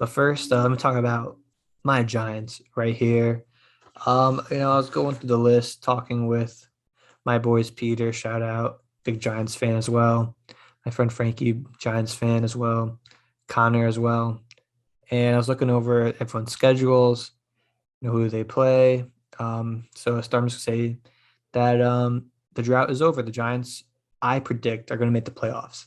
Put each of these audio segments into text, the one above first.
But first, let me talk about my Giants right here. I was going through the list, talking with my boys, Peter, shout out, big Giants fan as well. My friend Frankie, Giants fan as well. Connor as well. And I was looking over everyone's schedules, who they play. So I started to say that the drought is over. The Giants, I predict, are going to make the playoffs.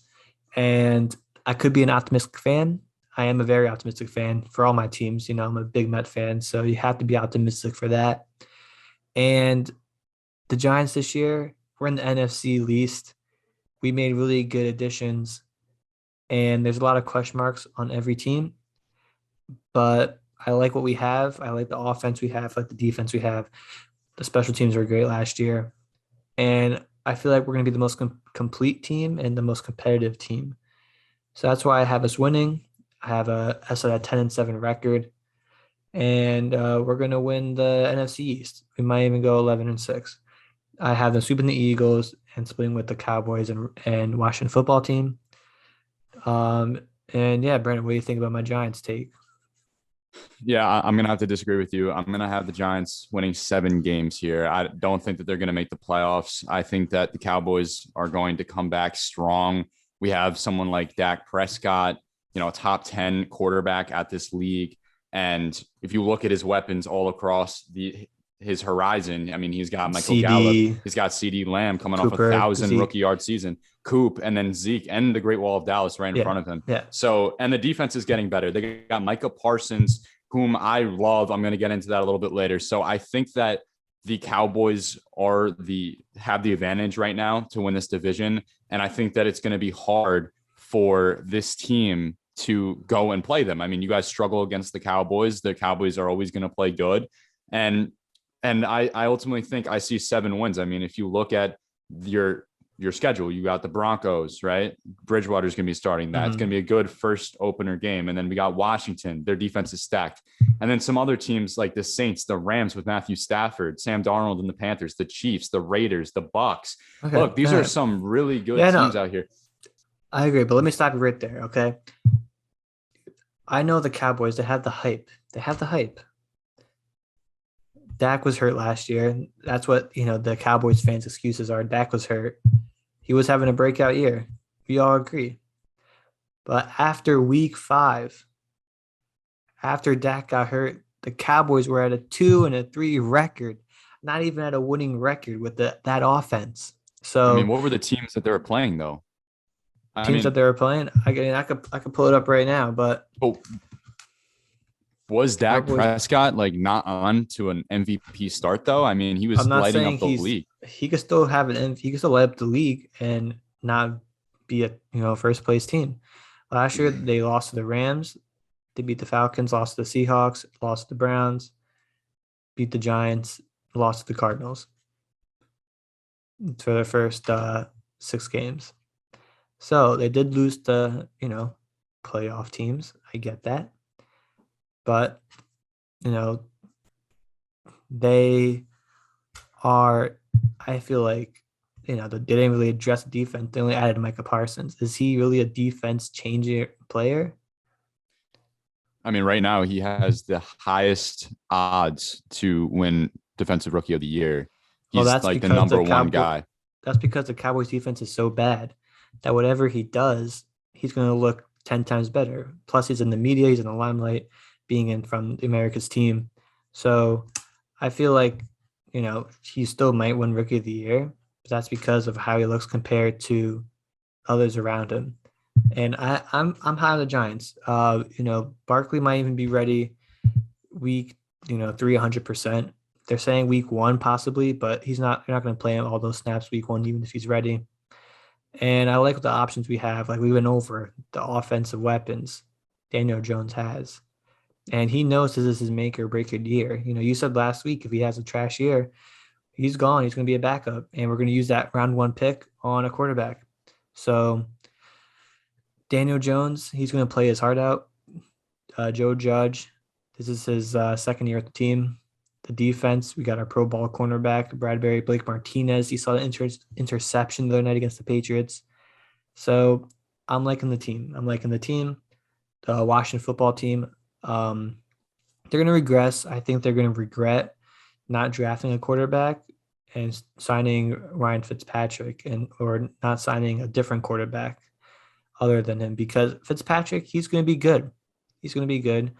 And I could be an optimistic fan. I am a very optimistic fan for all my teams. I'm a big Met fan, so you have to be optimistic for that. And the Giants this year, we're in the NFC Least. We made really good additions, and there's a lot of question marks on every team. But I like what we have. I like the offense we have, I like the defense we have. The special teams were great last year. And I feel like we're going to be the most complete team and the most competitive team. So that's why I have us winning. I have a 10-7 record. And we're going to win the NFC East. We might even go 11-6. I have them sweeping the Eagles and splitting with the Cowboys and Washington football team. And yeah, Brandon, what do you think about my Giants take? Yeah, I'm going to have to disagree with you. I'm going to have the Giants winning 7 games here. I don't think that they're going to make the playoffs. I think that the Cowboys are going to come back strong. We have someone like Dak Prescott, a top 10 quarterback at this league. And if you look at his weapons all across his horizon, I mean, he's got Michael Gallup, he's got CD Lamb coming Cooper, off a 1,000 rookie yard season, Coop, and then Zeke and the Great Wall of Dallas right in front of him. Yeah. So, and the defense is getting better. They got Micah Parsons, whom I love. I'm going to get into that a little bit later. So I think that the Cowboys have the advantage right now to win this division. And I think that it's going to be hard for this team to go and play them. I mean, you guys struggle against the Cowboys. The Cowboys are always going to play good. And I ultimately think I see 7 wins. I mean, if you look at your schedule, you got the Broncos, right? Bridgewater's going to be starting that. Mm-hmm. It's going to be a good first opener game. And then we got Washington. Their defense is stacked. And then some other teams like the Saints, the Rams with Matthew Stafford, Sam Darnold and the Panthers, the Chiefs, the Raiders, the Bucks. Okay, look, these are some really good teams out here. I agree, but let me stop you right there, okay? I know the Cowboys, they have the hype. Dak was hurt last year. That's what, the Cowboys fans' excuses are. Dak was hurt. He was having a breakout year. We all agree. But after week 5, after Dak got hurt, the Cowboys were at a 2-3 record, not even at a winning record with that offense. So, I mean, what were the teams that they were playing, though? That they were playing? I could pull it up right now, but was Dak Prescott not on to an MVP start though? I mean, he was lighting up the league. He could still have he could still light up the league and not be a first place team. Last year they lost to the Rams, they beat the Falcons, lost to the Seahawks, lost to the Browns, beat the Giants, lost to the Cardinals for their first 6 games. So they did lose to, playoff teams. I get that. But, they are, I feel like, they didn't really address defense. They only added Micah Parsons. Is he really a defense-changing player? I mean, right now he has the highest odds to win Defensive Rookie of the Year. He's the number one guy. That's because the Cowboys defense is so bad that whatever he does, he's going to look 10 times better. Plus, he's in the media. He's in the limelight, being in from America's team. So I feel like, he still might win Rookie of the Year. But that's because of how he looks compared to others around him. And I'm high on the Giants. Barkley might even be ready week, 300%. They're saying week 1 possibly, but you're not going to play him all those snaps week 1, even if he's ready. And I like the options we have. Like we went over the offensive weapons Daniel Jones has. And he knows this is his make or break year. You said last week, if he has a trash year, he's gone. He's going to be a backup. And we're going to use that round 1 pick on a quarterback. So Daniel Jones, he's going to play his heart out. Joe Judge, this is his second year at the team. The defense, we got our Pro Bowl cornerback, Bradbury, Blake Martinez. He saw the interception the other night against the Patriots. So I'm liking the team. The Washington football team, They're going to regress. I think they're going to regret not drafting a quarterback and signing Ryan Fitzpatrick or not signing a different quarterback other than him, because Fitzpatrick, he's going to be good. He's going to be good.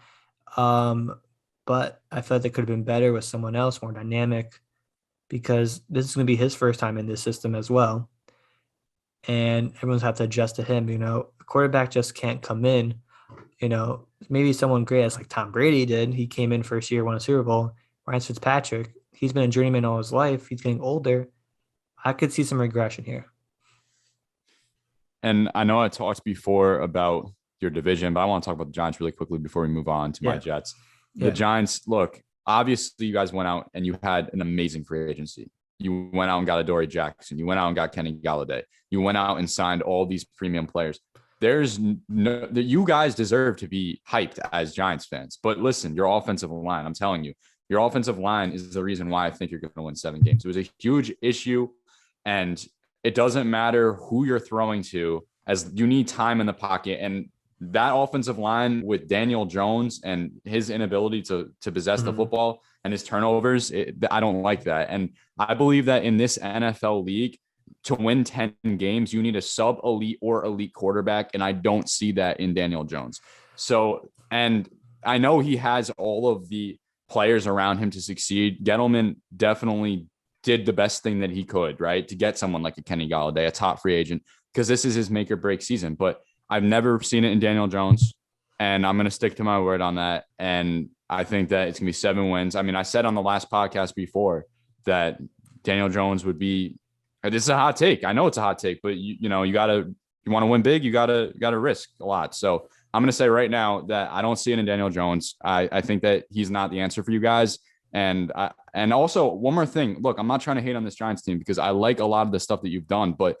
But I felt they could have been better with someone else, more dynamic, because this is going to be his first time in this system as well. And everyone's have to adjust to him. A quarterback just can't come in, maybe someone great as like Tom Brady did. He came in first year, won a Super Bowl. Ryan Fitzpatrick, he's been a journeyman all his life. He's getting older. I could see some regression here. And I know I talked before about your division, but I want to talk about the Giants really quickly before we move on to my Jets. The Giants, look, obviously you guys went out and you had an amazing free agency. You went out and got Adoree Jackson. You went out and got Kenny Galladay. You went out and signed all these premium players. You guys deserve to be hyped as Giants fans. But listen, your offensive line, I'm telling you, your offensive line is the reason why I think you're going to win 7 games. It was a huge issue, and it doesn't matter who you're throwing to, as you need time in the pocket. And that offensive line with Daniel Jones and his inability to possess the football and his turnovers, I don't like that. And I believe that in this NFL league, to win 10 games, you need a sub-elite or elite quarterback, and I don't see that in Daniel Jones. So, and I know he has all of the players around him to succeed. Gettleman definitely did the best thing that he could, right, to get someone like a Kenny Galladay, a top free agent, because this is his make or break season. But I've never seen it in Daniel Jones, and I'm going to stick to my word on that. And I think that it's going to be 7 wins. I mean, I said on the last podcast before that Daniel Jones would be, this is a hot take. I know it's a hot take, but you want to win big, you gotta risk a lot. So I'm going to say right now that I don't see it in Daniel Jones. I think that he's not the answer for you guys. And also one more thing, look, I'm not trying to hate on this Giants team because I like a lot of the stuff that you've done, but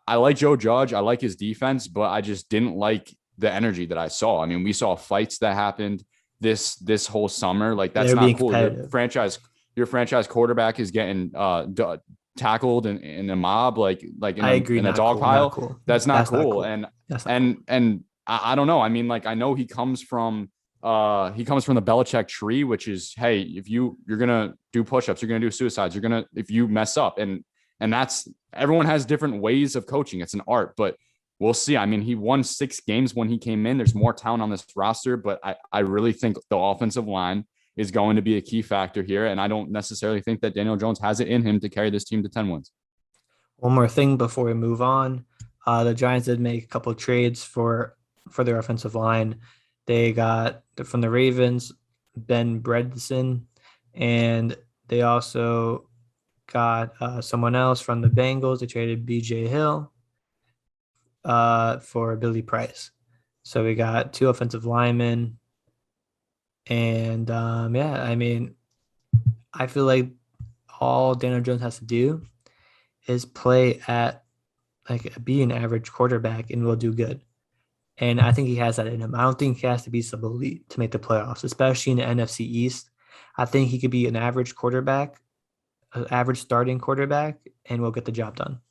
I like Joe Judge. I like his defense, but I just didn't like the energy that I saw. I mean, we saw fights that happened this whole summer. Like, that's not cool. Your franchise quarterback is getting tackled in a mob, like in a dog pile. Cool. That's not cool. And I don't know. I mean, like, I know he comes from the Belichick tree, which is, hey, if you're gonna do push-ups, you're gonna do suicides, if you mess up, and that's, everyone has different ways of coaching. It's an art, but we'll see. I mean, he won 6 games when he came in. There's more talent on this roster, but I really think the offensive line is going to be a key factor here. And I don't necessarily think that Daniel Jones has it in him to carry this team to 10 wins. One more thing before we move on. The Giants did make a couple of trades for their offensive line. They got from the Ravens, Ben Bredeson, and they also got someone else from the Bengals. They traded BJ Hill for Billy Price. So we got 2 offensive linemen. And I mean, I feel like all Daniel Jones has to do is play at, like, be an average quarterback and will do good. And I think he has that in him. I don't think he has to be sub-elite to make the playoffs, especially in the NFC East. I think he could be an average quarterback, an average starting quarterback, and will get the job done.